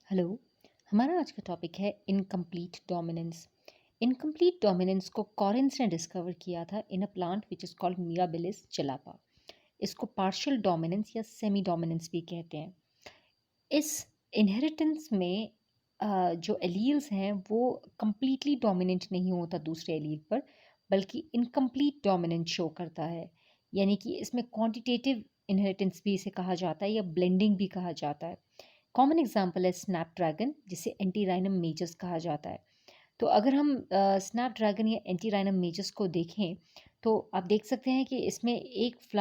Hello. हमारा आज का टॉपिक है इनकम्प्लीट डोमिनेंस। इनकम्प्लीट डोमिनेंस को कॉरेंस ने डिस्कवर किया था in a plant which is called Mirabilis jalapa. इसको पार्शियल डोमिनेंस या सेमी डोमिनेंस भी कहते हैं। इस इनहेरिटेंस में जो एलील्स हैं वो कंप्लीटली डोमिनेंट नहीं होता दूसरे एलील पर, बल्कि इनकम्प्लीट डोमिनेंस शो करता है। यानी कि इसमें क्वांटिटेटिव इनहेरिटेंस भी इसे कहा जाता है या ब्लेंडिंग भी कहा जाता है। कॉमन एग्जाम्पल है स्नैपड्रैगन, जिसे एंटीराइनम मेजस कहा जाता है। तो अगर हम स्नैपड्रैगन या एंटीराइनम मेजस को देखें तो आप देख सकते हैं कि इसमें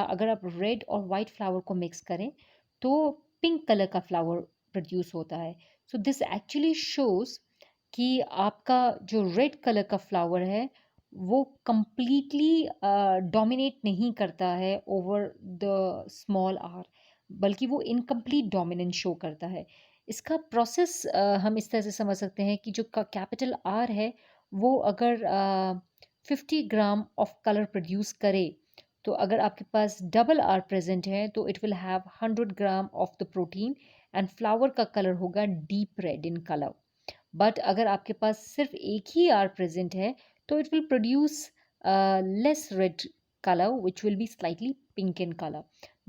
अगर आप रेड और वाइट फ्लावर को मिक्स करें तो पिंक कलर का फ्लावर प्रोड्यूस होता है। सो दिस एक्चुअली शोज कि आपका जो रेड कलर का फ्लावर है वो कंप्लीटली डोमिनेट नहीं करता है ओवर द स्मॉल आर, बल्कि वो इनकम्प्लीट डोमिनेंस शो करता है। इसका प्रोसेस हम इस तरह से समझ सकते हैं कि जो कैपिटल आर है वो अगर 50 ग्राम ऑफ कलर प्रोड्यूस करे, तो अगर आपके पास डबल आर प्रेजेंट है तो it will have 100 gram of the protein and flower का कलर होगा deep red in colour. But अगर आपके पास सिर्फ एक ही आर प्रेजेंट है तो it will produce less red color, which will be slightly pink in color.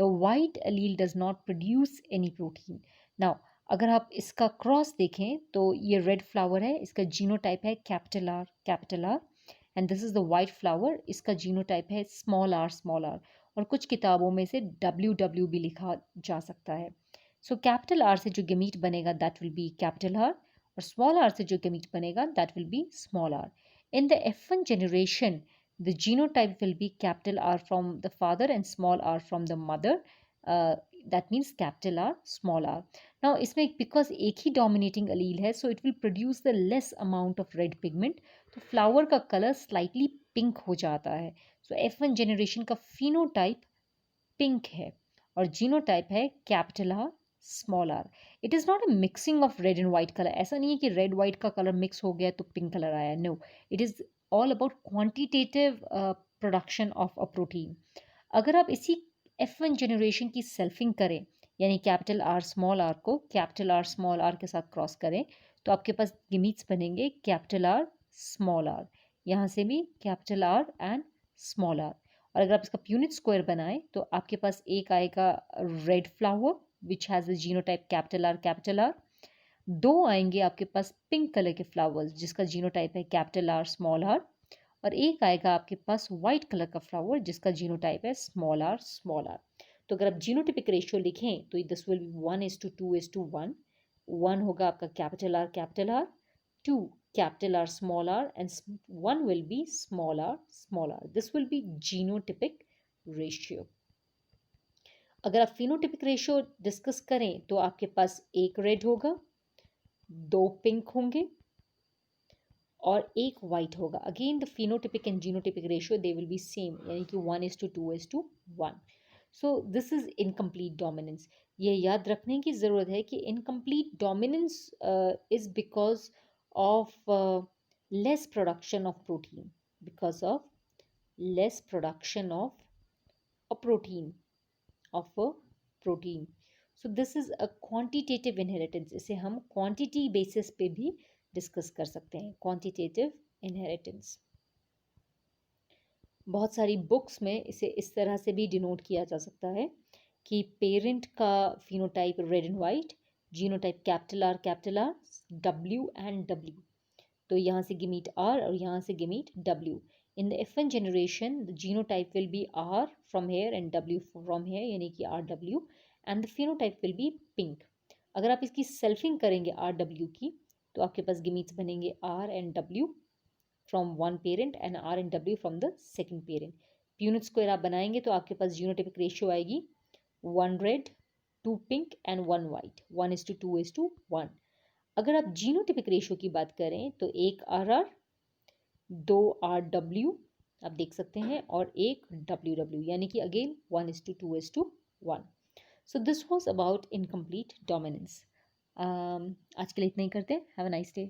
The white allele does not produce any protein. Now, अगर आप इसका क्रॉस देखें तो ये रेड फ्लावर है, इसका जीनोटाइप है capital R and this is the white flower, इसका जीनोटाइप है स्मॉल आर और कुछ किताबों में से डब्ल्यू भी लिखा जा सकता है। सो कैपिटल आर से जो गेमीट बनेगा that will be capital R, और स्मॉल आर से जो गेमीट बनेगा that will be small R. In the F1 generation, the genotype will be capital R from the father and small r from the mother. Uh, that means capital R, small r. Now, इसमें because एक ही dominating allele है, so it will produce the less amount of red pigment. तो flower का color slightly pink हो जाता है. So F1 generation का phenotype pink है और जीनोटाइप है capital R small R. It is not a mixing of red and white colour. ऐसा नहीं है कि रेड वाइट का कलर मिक्स हो गया तो पिंक कलर आया। No, it is all about quantitative production of a protein. अगर आप इसी F1 जनरेशन की सेल्फिंग करें, यानी कैपिटल आर स्मॉल आर को कैपिटल आर स्मॉल आर के साथ क्रॉस करें, तो आपके पास गिमीट्स बनेंगे कैपिटल आर स्मॉल आर, यहाँ से भी capital R and small R. और अगर आप इसका प्यूनिट स्क्वायर बनाएं तो आपके पास एक आएगा red flower which has the genotype capital are. दो आएंगे आपके पास पिंक कलर के फ्लावर्स जिसका जीनोटाइप है कैपिटल आर स्मॉल आर, और एक आएगा आपके पास वाइट कलर का फ्लावर जिसका जीनोटाइप है स्मॉल आर स्मॉल आर। तो अगर आप जीनोटिपिक रेशियो लिखें तो दिस विल बी 1:2:1। 1 होगा आपका capital R, 2 capital R small r, and 1 will be small r small r. This will be genotypic ratio. अगर आप phenotypic ratio डिस्कस करें तो आपके पास एक रेड होगा, दो पिंक होंगे और एक वाइट होगा। Again the phenotypic and genotypic ratio they will be same, यानी कि 1:2:1। So this is incomplete dominance. ये याद रखने की ज़रूरत है कि incomplete dominance is because of less production of protein, because of less production of a protein of a protein. So this is a quantitative inheritance. इसे हम quantity basis पे भी डिस्कस कर सकते हैं, quantitative inheritance। बहुत सारी बुक्स में इसे इस तरह से भी डिनोट किया जा सकता है कि पेरेंट का phenotype red and white, genotype capital R W and W. तो यहाँ से गिमीट आर और यहाँ से gamete W. In the F1 generation the genotype will be R from here and W from here, यानी कि RW, and the phenotype will be pink. अगर आप इसकी सेल्फिंग करेंगे RW की तो आपके पास गिमीट्स बनेंगे R and W from one parent and R and W from the second parent. Unit square आप बनाएंगे तो आपके पास जीनोटाइपिक रेशियो आएगी 1 रेड 2 पिंक एंड 1 वाइट, 1:2:1। अगर आप जीनोटिपिक रेशियो की बात करें तो एक आर आर, दो आर डब्ल्यू आप देख सकते हैं और एक डब्ल्यू डब्ल्यू, यानी कि again 1:2:1। So this was about incomplete dominance. आज के लिए इतना ही करते हैं। Have a nice day.